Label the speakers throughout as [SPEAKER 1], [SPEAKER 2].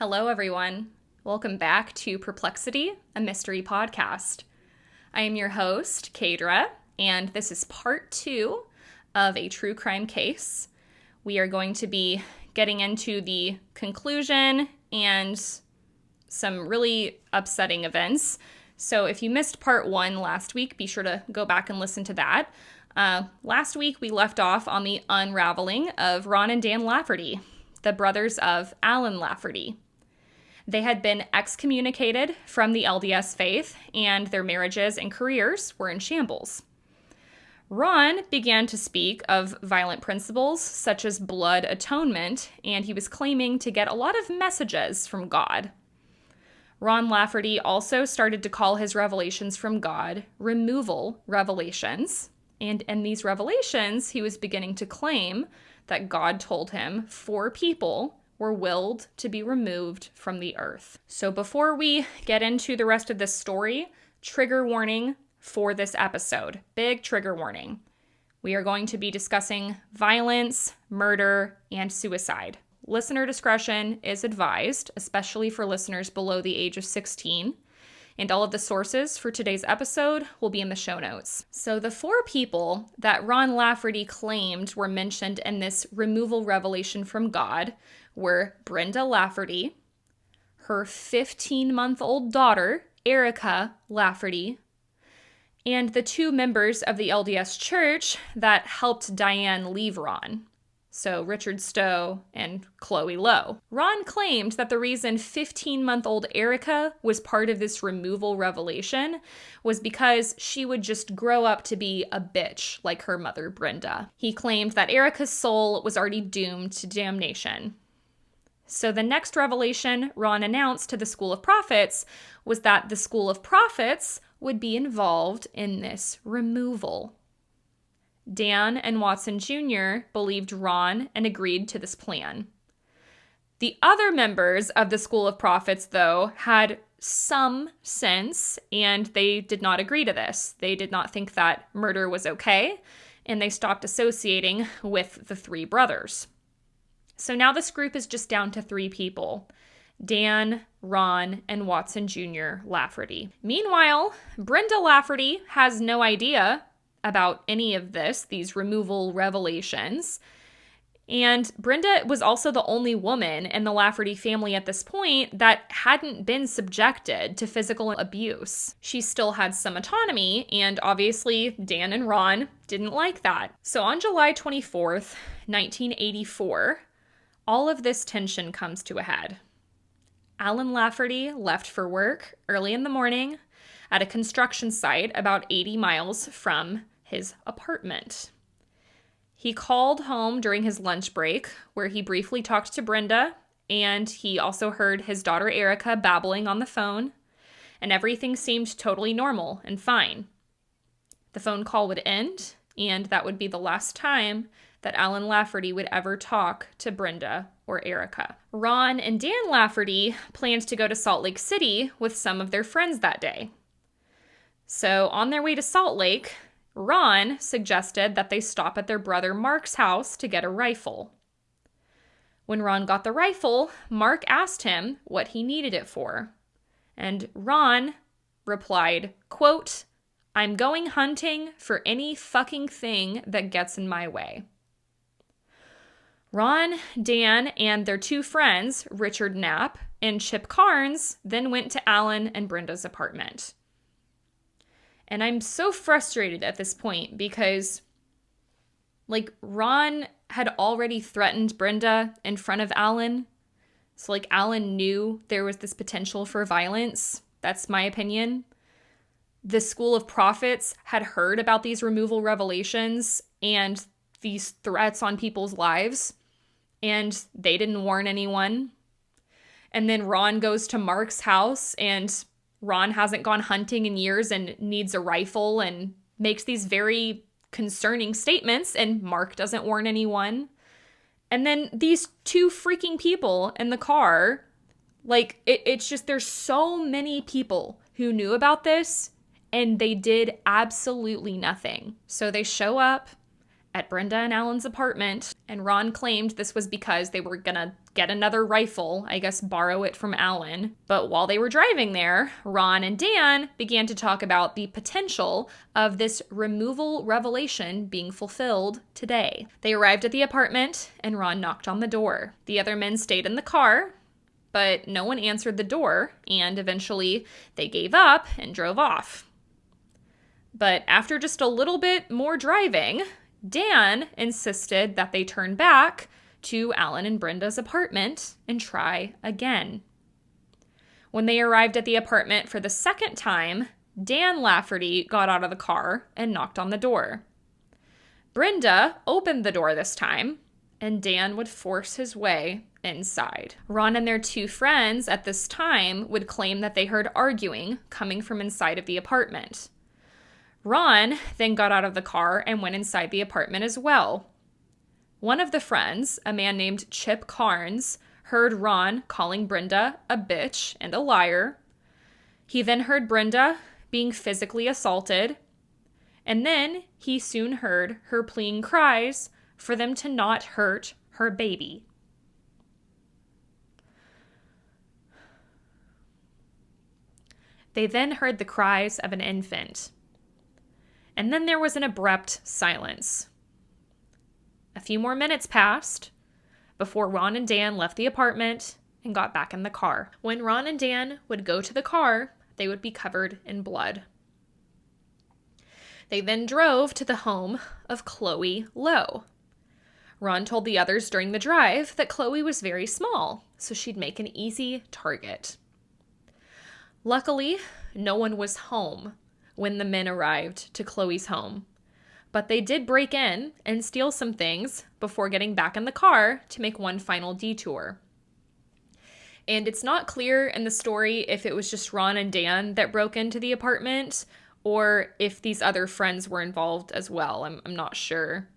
[SPEAKER 1] Hello, everyone. Welcome back to Perplexity, a mystery podcast. I am your host, Kadra, and this is part 2 of a true crime case. We are going to be getting into the conclusion and some really upsetting events. So if you missed part 1 last week, be sure to go back and listen to that. Last week, we left off on the unraveling of Ron and Dan Lafferty, the brothers of Alan Lafferty. They had been excommunicated from the LDS faith, and their marriages and careers were in shambles. Ron began to speak of violent principles such as blood atonement, and he was claiming to get a lot of messages from God. Ron Lafferty also started to call his revelations from God removal revelations, and in these revelations, he was beginning to claim that God told him 4 people were willed to be removed from the earth. So before we get into the rest of this story, trigger warning for this episode. Big trigger warning. We are going to be discussing violence, murder, and suicide. Listener discretion is advised, especially for listeners below the age of 16. And all of the sources for today's episode will be in the show notes. So the 4 people that Ron Lafferty claimed were mentioned in this removal revelation from God were Brenda Lafferty, her 15-month-old daughter, Erica Lafferty, and the 2 members of the LDS Church that helped Diane leave Ron. So Richard Stowe and Chloe Lowe. Ron claimed that the reason 15-month-old Erica was part of this removal revelation was because she would just grow up to be a bitch like her mother, Brenda. He claimed that Erica's soul was already doomed to damnation. So the next revelation Ron announced to the School of Prophets was that the School of Prophets would be involved in this removal. Dan and Watson Jr. believed Ron and agreed to this plan. The other members of the School of Prophets, though, had some sense, and they did not agree to this. They did not think that murder was okay, and they stopped associating with the 3 brothers. So now this group is just down to 3 people: Dan, Ron, and Watson Jr. Lafferty. Meanwhile, Brenda Lafferty has no idea about any of this, these removal revelations. And Brenda was also the only woman in the Lafferty family at this point that hadn't been subjected to physical abuse. She still had some autonomy, and obviously Dan and Ron didn't like that. So on July 24th, 1984, all of this tension comes to a head. Alan Lafferty left for work early in the morning at a construction site about 80 miles from his apartment. He called home during his lunch break, where he briefly talked to Brenda, and he also heard his daughter Erica babbling on the phone, and everything seemed totally normal and fine. The phone call would end, and that would be the last time that Alan Lafferty would ever talk to Brenda or Erica. Ron and Dan Lafferty planned to go to Salt Lake City with some of their friends that day. So on their way to Salt Lake, Ron suggested that they stop at their brother Mark's house to get a rifle. When Ron got the rifle, Mark asked him what he needed it for. And Ron replied, quote, "I'm going hunting for any fucking thing that gets in my way." Ron, Dan, and their 2 friends, Richard Knapp and Chip Carnes, then went to Alan and Brenda's apartment. And I'm so frustrated at this point because, Ron had already threatened Brenda in front of Alan. So, Alan knew there was this potential for violence. That's my opinion. The School of Prophets had heard about these removal revelations and these threats on people's lives, and they didn't warn anyone. And then Ron goes to Mark's house, and Ron hasn't gone hunting in years and needs a rifle and makes these very concerning statements, and Mark doesn't warn anyone. And then these 2 freaking people in the car, it's just, there's so many people who knew about this, and they did absolutely nothing. So they show up at Brenda and Alan's apartment, and Ron claimed this was because they were gonna get another rifle, I guess borrow it from Alan. But while they were driving there, Ron and Dan began to talk about the potential of this removal revelation being fulfilled today. They arrived at the apartment, and Ron knocked on the door. The other men stayed in the car, but no one answered the door, and eventually they gave up and drove off. But after just a little bit more driving, Dan insisted that they turn back to Alan and Brenda's apartment and try again. When they arrived at the apartment for the second time, Dan Lafferty got out of the car and knocked on the door. Brenda opened the door this time, and Dan would force his way inside. Ron and their two friends at this time would claim that they heard arguing coming from inside of the apartment. Ron then got out of the car and went inside the apartment as well. One of the friends, a man named Chip Carnes, heard Ron calling Brenda a bitch and a liar. He then heard Brenda being physically assaulted, and then he soon heard her pleading cries for them to not hurt her baby. They then heard the cries of an infant. And then there was an abrupt silence. A few more minutes passed before Ron and Dan left the apartment and got back in the car. When Ron and Dan would go to the car, they would be covered in blood. They then drove to the home of Chloe Lowe. Ron told the others during the drive that Chloe was very small, so she'd make an easy target. Luckily, no one was home when the men arrived to Chloe's home, but they did break in and steal some things before getting back in the car to make one final detour. And it's not clear in the story if it was just Ron and Dan that broke into the apartment or if these other friends were involved as well. I'm not sure.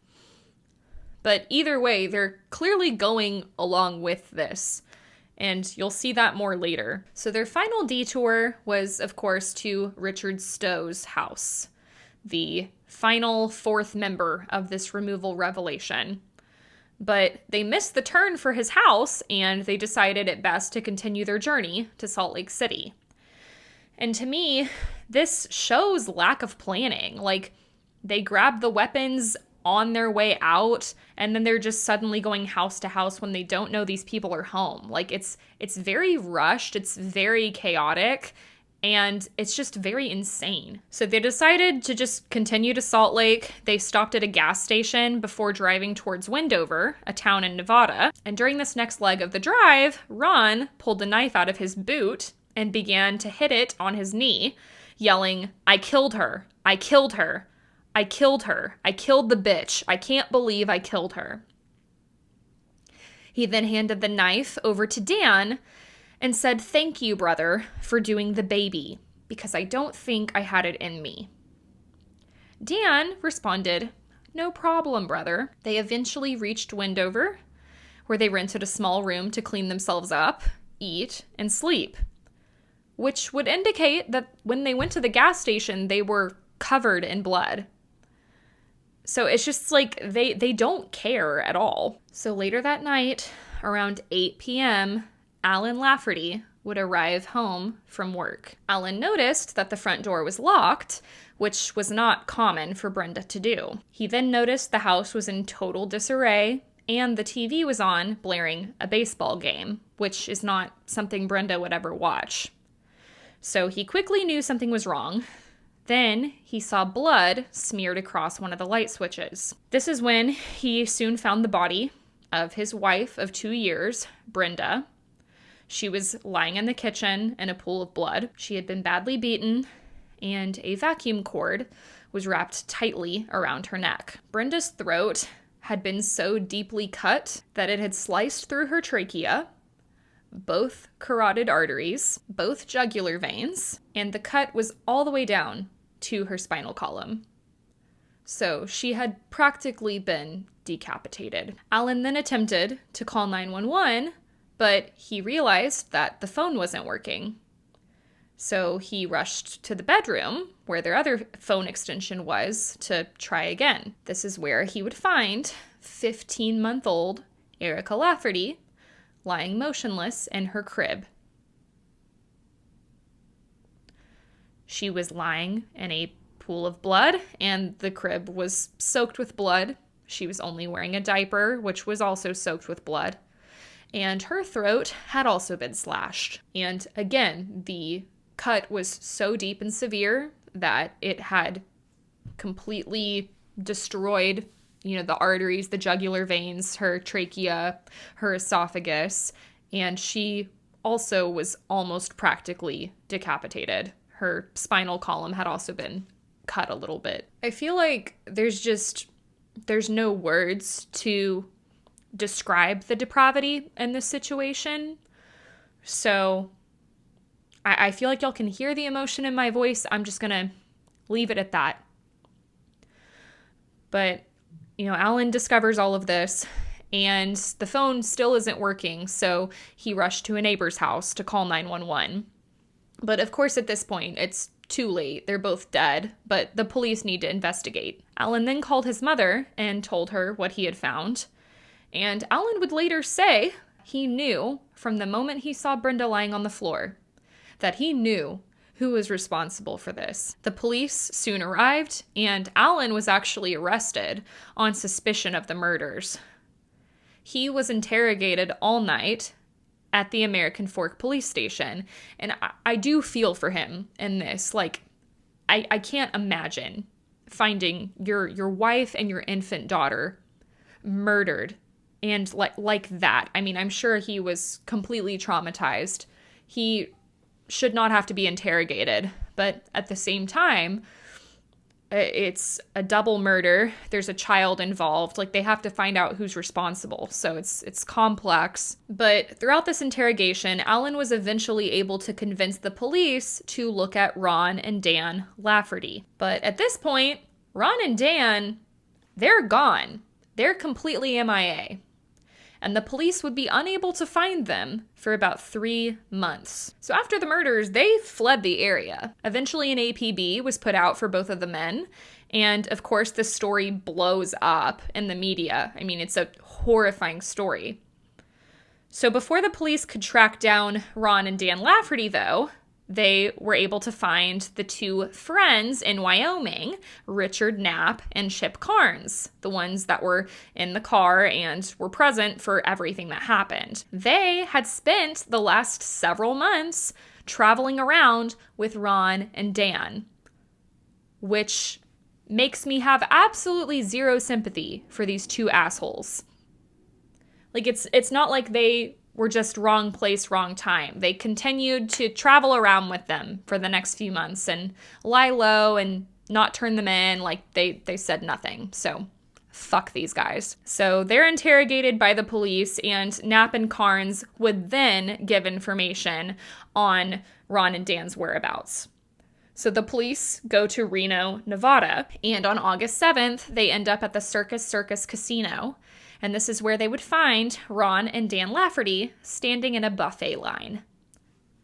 [SPEAKER 1] But either way, they're clearly going along with this. And you'll see that more later. So their final detour was, of course, to Richard Stowe's house, the final fourth member of this removal revelation. But they missed the turn for his house, and they decided it best to continue their journey to Salt Lake City. And to me, this shows lack of planning. Like, they grabbed the weapons on their way out, and then they're just suddenly going house to house when they don't know these people are home. Like, it's very rushed, it's very chaotic, and it's just very insane. So they decided to just continue to Salt Lake. They stopped at a gas station before driving towards Wendover, a town in Nevada. And during this next leg of the drive, Ron pulled a knife out of his boot and began to hit it on his knee, yelling, "I killed her! I killed her! I killed her. I killed the bitch. I can't believe I killed her." He then handed the knife over to Dan and said, "Thank you, brother, for doing the baby, because I don't think I had it in me." Dan responded, "No problem, brother." They eventually reached Wendover, where they rented a small room to clean themselves up, eat, and sleep, which would indicate that when they went to the gas station, they were covered in blood. So it's just like they don't care at all. So later that night, around 8 p.m., Alan Lafferty would arrive home from work. Alan noticed that the front door was locked, which was not common for Brenda to do. He then noticed the house was in total disarray, and the TV was on, blaring a baseball game, which is not something Brenda would ever watch. So he quickly knew something was wrong. Then he saw blood smeared across one of the light switches. This is when he soon found the body of his wife of 2 years, Brenda. She was lying in the kitchen in a pool of blood. She had been badly beaten, and a vacuum cord was wrapped tightly around her neck. Brenda's throat had been so deeply cut that it had sliced through her trachea, both carotid arteries, both jugular veins, and the cut was all the way down to her spinal column. So she had practically been decapitated. Alan then attempted to call 911, but he realized that the phone wasn't working. So he rushed to the bedroom where their other phone extension was to try again. This is where he would find 15-month-old Erica Lafferty lying motionless in her crib. She was lying in a pool of blood, and the crib was soaked with blood. She was only wearing a diaper, which was also soaked with blood. And her throat had also been slashed. And again, the cut was so deep and severe that it had completely destroyed, the arteries, the jugular veins, her trachea, her esophagus, and she also was almost practically decapitated. Her spinal column had also been cut a little bit. I feel like there's no words to describe the depravity in this situation. So I feel like y'all can hear the emotion in my voice. I'm just going to leave it at that. But, Alan discovers all of this, and the phone still isn't working, so he rushed to a neighbor's house to call 911. But of course, at this point, it's too late. They're both dead, but the police need to investigate. Alan then called his mother and told her what he had found. And Alan would later say he knew from the moment he saw Brenda lying on the floor that he knew who was responsible for this. The police soon arrived, and Alan was actually arrested on suspicion of the murders. He was interrogated all night at the American Fork police station, and I do feel for him in this. Like, I can't imagine finding your wife and your infant daughter murdered and like that. I mean, I'm sure he was completely traumatized. He should not have to be interrogated, but at the same time, it's a double murder. There's a child involved. Like, they have to find out who's responsible. So it's complex. But throughout this interrogation, Alan was eventually able to convince the police to look at Ron and Dan Lafferty. But at this point, Ron and Dan, they're gone. They're completely MIA. And the police would be unable to find them for about 3 months. So after the murders, they fled the area. Eventually, an APB was put out for both of the men. And of course, the story blows up in the media. I mean, it's a horrifying story. So before the police could track down Ron and Dan Lafferty, though, they were able to find the two friends in Wyoming, Richard Knapp and Chip Carnes, the ones that were in the car and were present for everything that happened. They had spent the last several months traveling around with Ron and Dan, which makes me have absolutely zero sympathy for these two assholes. Like, it's not like they were just wrong place, wrong time. They continued to travel around with them for the next few months and lie low and not turn them in. Like, they said nothing. So fuck these guys. So they're interrogated by the police, and Knapp and Carnes would then give information on Ron and Dan's whereabouts. So the police go to Reno, Nevada, and on August 7th, they end up at the Circus Casino. And this is where they would find Ron and Dan Lafferty standing in a buffet line,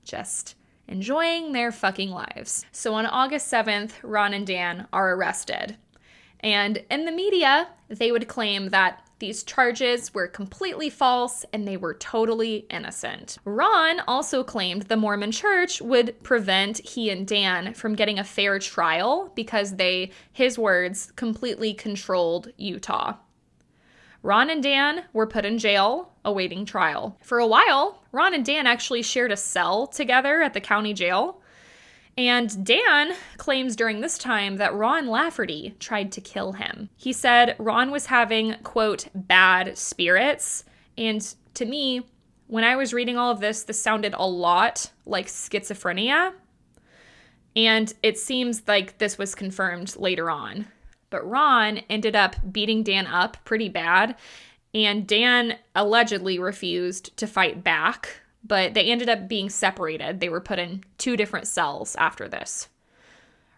[SPEAKER 1] just enjoying their fucking lives. So on August 7th, Ron and Dan are arrested. And in the media, they would claim that these charges were completely false and they were totally innocent. Ron also claimed the Mormon Church would prevent he and Dan from getting a fair trial because they, his words, completely controlled Utah. Ron and Dan were put in jail, awaiting trial. For a while, Ron and Dan actually shared a cell together at the county jail. And Dan claims during this time that Ron Lafferty tried to kill him. He said Ron was having, quote, bad spirits. And to me, when I was reading all of this, this sounded a lot like schizophrenia. And it seems like this was confirmed later on. But Ron ended up beating Dan up pretty bad, and Dan allegedly refused to fight back, but they ended up being separated. They were put in 2 different cells after this.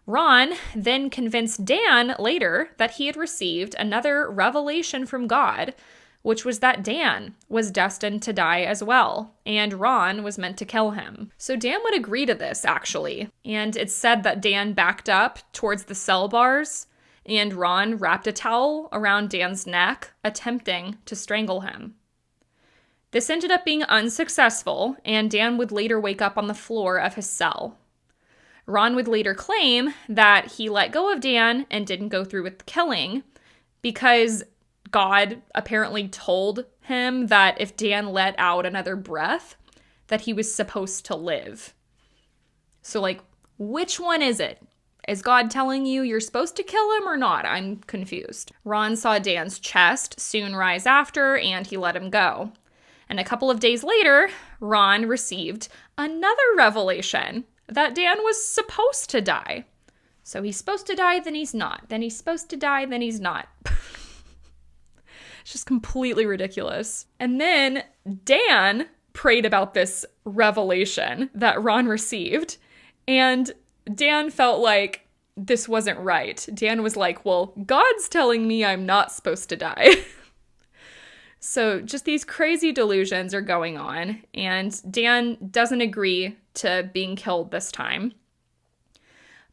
[SPEAKER 1] Ron then convinced Dan later that he had received another revelation from God, which was that Dan was destined to die as well, and Ron was meant to kill him. So Dan would agree to this, actually, and it's said that Dan backed up towards the cell bars, and Ron wrapped a towel around Dan's neck, attempting to strangle him. This ended up being unsuccessful, and Dan would later wake up on the floor of his cell. Ron would later claim that he let go of Dan and didn't go through with the killing because God apparently told him that if Dan let out another breath, that he was supposed to live. So, like, which one is it? Is God telling you you're supposed to kill him or not? I'm confused. Ron saw Dan's chest soon rise after, and he let him go. And a couple of days later, Ron received another revelation that Dan was supposed to die. So he's supposed to die, then he's not. Then he's supposed to die, then he's not. It's just completely ridiculous. And then Dan prayed about this revelation that Ron received, and Dan felt like this wasn't right. Dan was like, well, God's telling me I'm not supposed to die. So just these crazy delusions are going on, and Dan doesn't agree to being killed this time.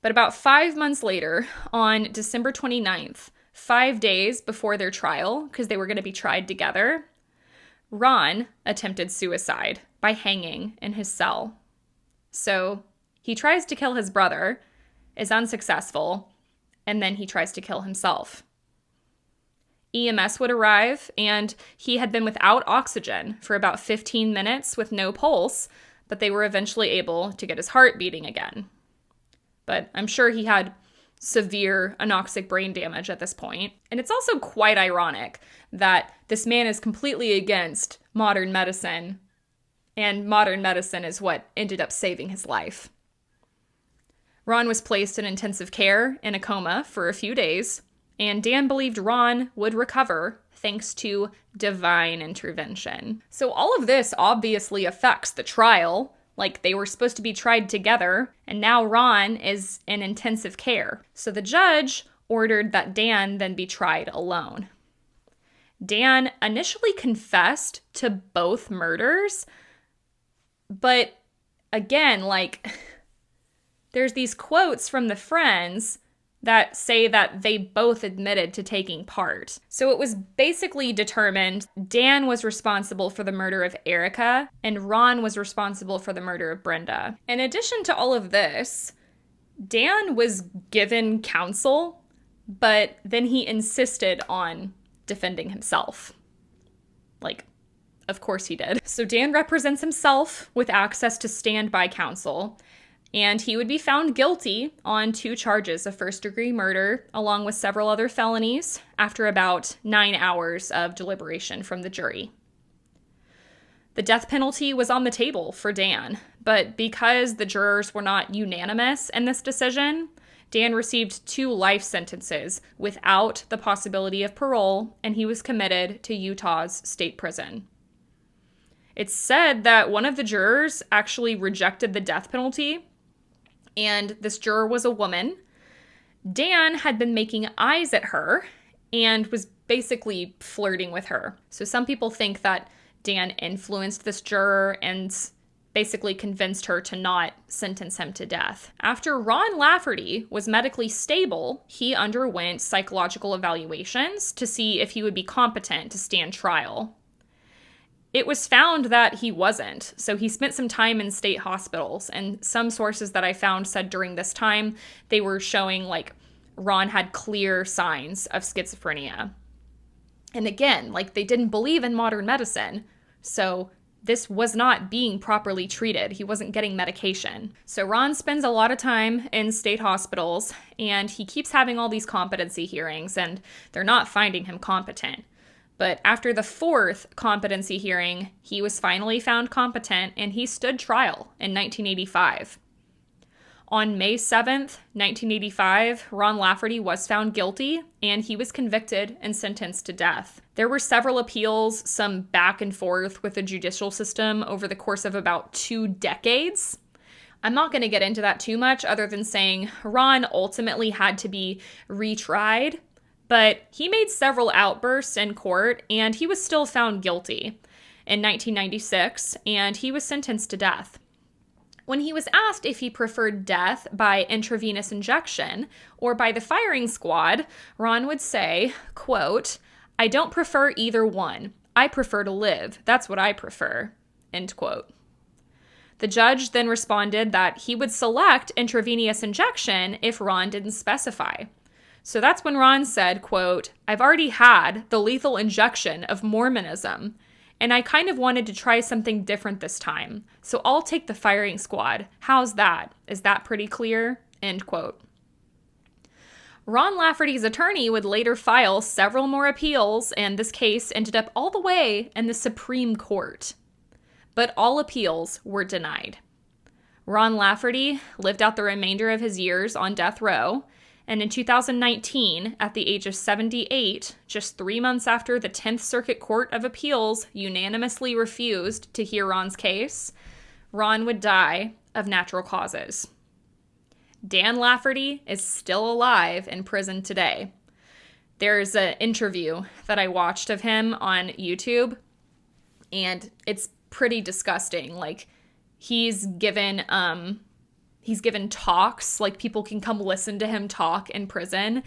[SPEAKER 1] But about 5 months later, on December 29th, 5 days before their trial, because they were going to be tried together, Ron attempted suicide by hanging in his cell. So he tries to kill his brother, is unsuccessful, and then he tries to kill himself. EMS would arrive, and he had been without oxygen for about 15 minutes with no pulse, but they were eventually able to get his heart beating again. But I'm sure he had severe anoxic brain damage at this point. And it's also quite ironic that this man is completely against modern medicine, and modern medicine is what ended up saving his life. Ron was placed in intensive care in a coma for a few days, and Dan believed Ron would recover thanks to divine intervention. So all of this obviously affects the trial. Like, they were supposed to be tried together, and now Ron is in intensive care. So the judge ordered that Dan then be tried alone. Dan initially confessed to both murders, but again, like, there's these quotes from the friends that say that they both admitted to taking part. So it was basically determined Dan was responsible for the murder of Erica, and Ron was responsible for the murder of Brenda. In addition to all of this, Dan was given counsel, but then he insisted on defending himself. Like, of course he did. So Dan represents himself with access to standby counsel, and he would be found guilty on 2 charges of first-degree murder, along with several other felonies, after about 9 hours of deliberation from the jury. The death penalty was on the table for Dan, but because the jurors were not unanimous in this decision, Dan received 2 life sentences without the possibility of parole, and he was committed to Utah's state prison. It's said that one of the jurors actually rejected the death penalty, and this juror was a woman. Dan had been making eyes at her and was basically flirting with her. So some people think that Dan influenced this juror and basically convinced her to not sentence him to death. After Ron Lafferty was medically stable, he underwent psychological evaluations to see if he would be competent to stand trial. It was found that he wasn't, so he spent some time in state hospitals, and some sources that I found said during this time they were showing, like, Ron had clear signs of schizophrenia. And again, like, they didn't believe in modern medicine, so this was not being properly treated. He wasn't getting medication. So Ron spends a lot of time in state hospitals, and he keeps having all these competency hearings, and they're not finding him competent. But after the 4th competency hearing, he was finally found competent, and he stood trial in 1985. On May 7th, 1985, Ron Lafferty was found guilty, and he was convicted and sentenced to death. There were several appeals, some back and forth with the judicial system over the course of about 2 decades. I'm not going to get into that too much, other than saying Ron ultimately had to be retried, But he made several outbursts in court, and he was still found guilty in 1996, and he was sentenced to death. When he was asked if he preferred death by intravenous injection or by the firing squad, Ron would say, quote, "I don't prefer either one. I prefer to live. That's what I prefer," end quote. The judge then responded that he would select intravenous injection if Ron didn't specify. So that's when Ron said, quote, "I've already had the lethal injection of Mormonism, and I kind of wanted to try something different this time. So I'll take the firing squad. How's that? Is that pretty clear?" End quote. Ron Lafferty's attorney would later file several more appeals, and this case ended up all the way in the Supreme Court. But all appeals were denied. Ron Lafferty lived out the remainder of his years on death row, and in 2019, at the age of 78, just 3 months after the 10th Circuit Court of Appeals unanimously refused to hear Ron's case, Ron would die of natural causes. Dan Lafferty is still alive in prison today. There's an interview that I watched of him on YouTube, and it's pretty disgusting. Like, he's given talks, like people can come listen to him talk in prison,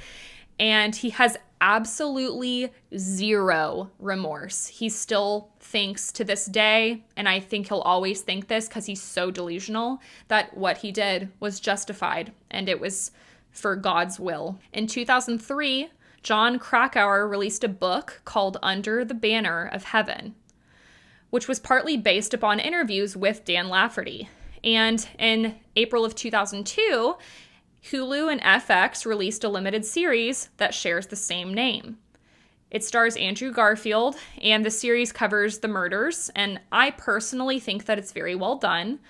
[SPEAKER 1] and he has absolutely zero remorse. He still thinks to this day, and I think he'll always think this because he's so delusional, that what he did was justified and it was for God's will. In 2003, John Krakauer released a book called Under the Banner of Heaven, which was partly based upon interviews with Dan Lafferty. And in April of 2002, Hulu and FX released a limited series that shares the same name. It stars Andrew Garfield, and the series covers the murders, and I personally think that it's very well done,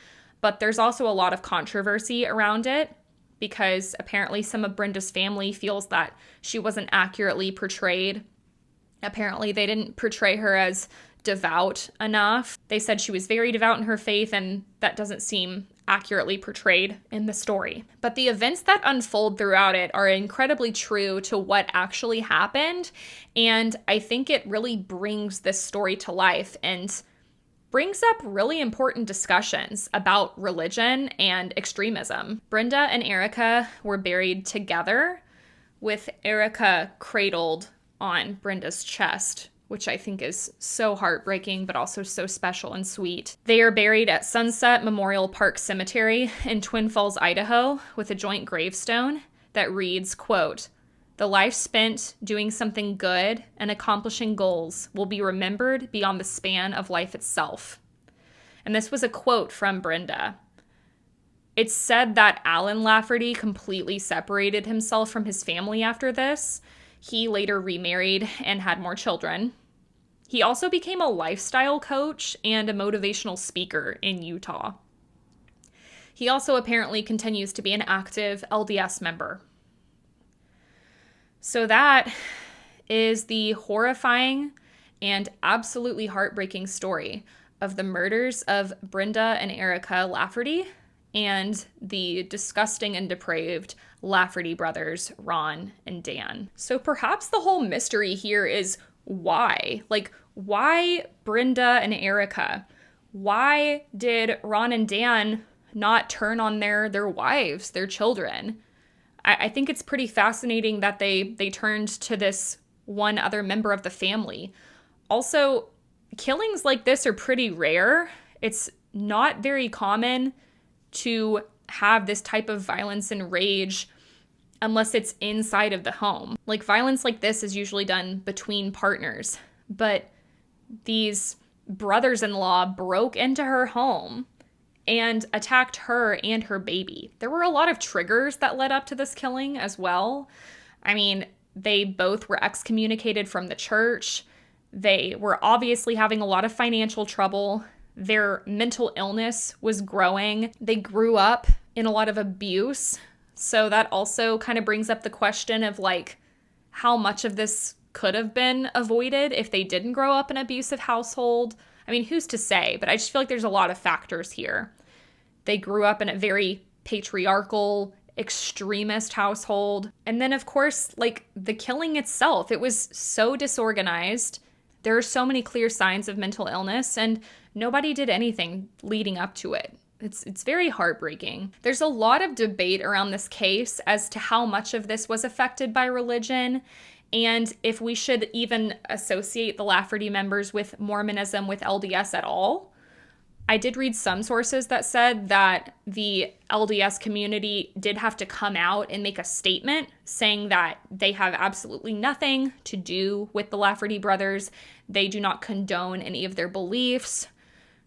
[SPEAKER 1] but there's also a lot of controversy around it because apparently some of Brenda's family feels that she wasn't accurately portrayed. Apparently they didn't portray her as devout enough. They said she was very devout in her faith, and that doesn't seem accurately portrayed in the story. But the events that unfold throughout it are incredibly true to what actually happened, and I think it really brings this story to life and brings up really important discussions about religion and extremism. Brenda and Erica were buried together, with Erica cradled on Brenda's chest, which I think is so heartbreaking, but also so special and sweet. They are buried at Sunset Memorial Park Cemetery in Twin Falls, Idaho, with a joint gravestone that reads, quote, "The life spent doing something good and accomplishing goals will be remembered beyond the span of life itself." And this was a quote from Brenda. It's said that Alan Lafferty completely separated himself from his family after this. He later remarried and had more children. He also became a lifestyle coach and a motivational speaker in Utah. He also apparently continues to be an active LDS member. So that is the horrifying and absolutely heartbreaking story of the murders of Brenda and Erica Lafferty and the disgusting and depraved Lafferty brothers, Ron and Dan. So perhaps the whole mystery here is why? Like, why Brenda and Erica? Why did Ron and Dan not turn on their wives, their children? I think it's pretty fascinating that they turned to this one other member of the family. Also, killings like this are pretty rare. It's not very common to have this type of violence and rage unless it's inside of the home. Like, violence like this is usually done between partners, but these brothers-in-law broke into her home and attacked her and her baby. There were a lot of triggers that led up to this killing as well. I mean, they both were excommunicated from the church. They were obviously having a lot of financial trouble. Their mental illness was growing. They grew up in a lot of abuse. So that also kind of brings up the question of, like, how much of this could have been avoided if they didn't grow up in an abusive household. I mean, who's to say? But I just feel like there's a lot of factors here. They grew up in a very patriarchal, extremist household. And then, of course, like the killing itself, it was so disorganized. There are so many clear signs of mental illness, and nobody did anything leading up to it. It's very heartbreaking. There's a lot of debate around this case as to how much of this was affected by religion, and if we should even associate the Lafferty members with Mormonism with LDS at all. I did read some sources that said that the LDS community did have to come out and make a statement saying that they have absolutely nothing to do with the Lafferty brothers. They do not condone any of their beliefs.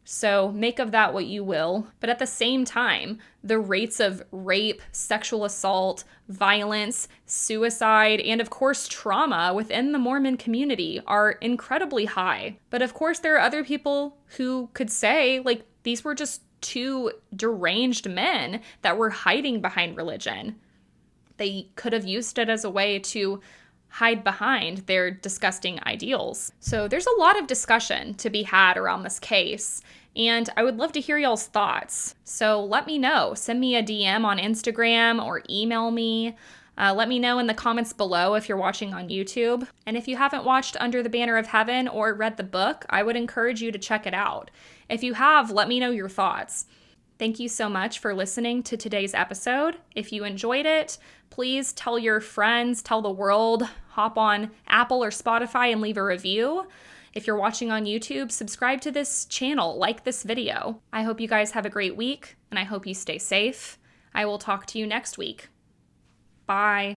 [SPEAKER 1] So make of that what you will. But at the same time, the rates of rape, sexual assault, violence, suicide, and of course trauma within the Mormon community are incredibly high. But of course, there are other people who could say, like, these were just two deranged men that were hiding behind religion. They could have used it as a way to hide behind their disgusting ideals. So there's a lot of discussion to be had around this case, and I would love to hear y'all's thoughts. So let me know. Send me a DM on Instagram or email me. Let me know in the comments below if you're watching on YouTube. And if you haven't watched Under the Banner of Heaven or read the book, I would encourage you to check it out. If you have, let me know your thoughts. Thank you so much for listening to today's episode. If you enjoyed it, please tell your friends, tell the world, hop on Apple or Spotify and leave a review. If you're watching on YouTube, subscribe to this channel, like this video. I hope you guys have a great week, and I hope you stay safe. I will talk to you next week. Bye.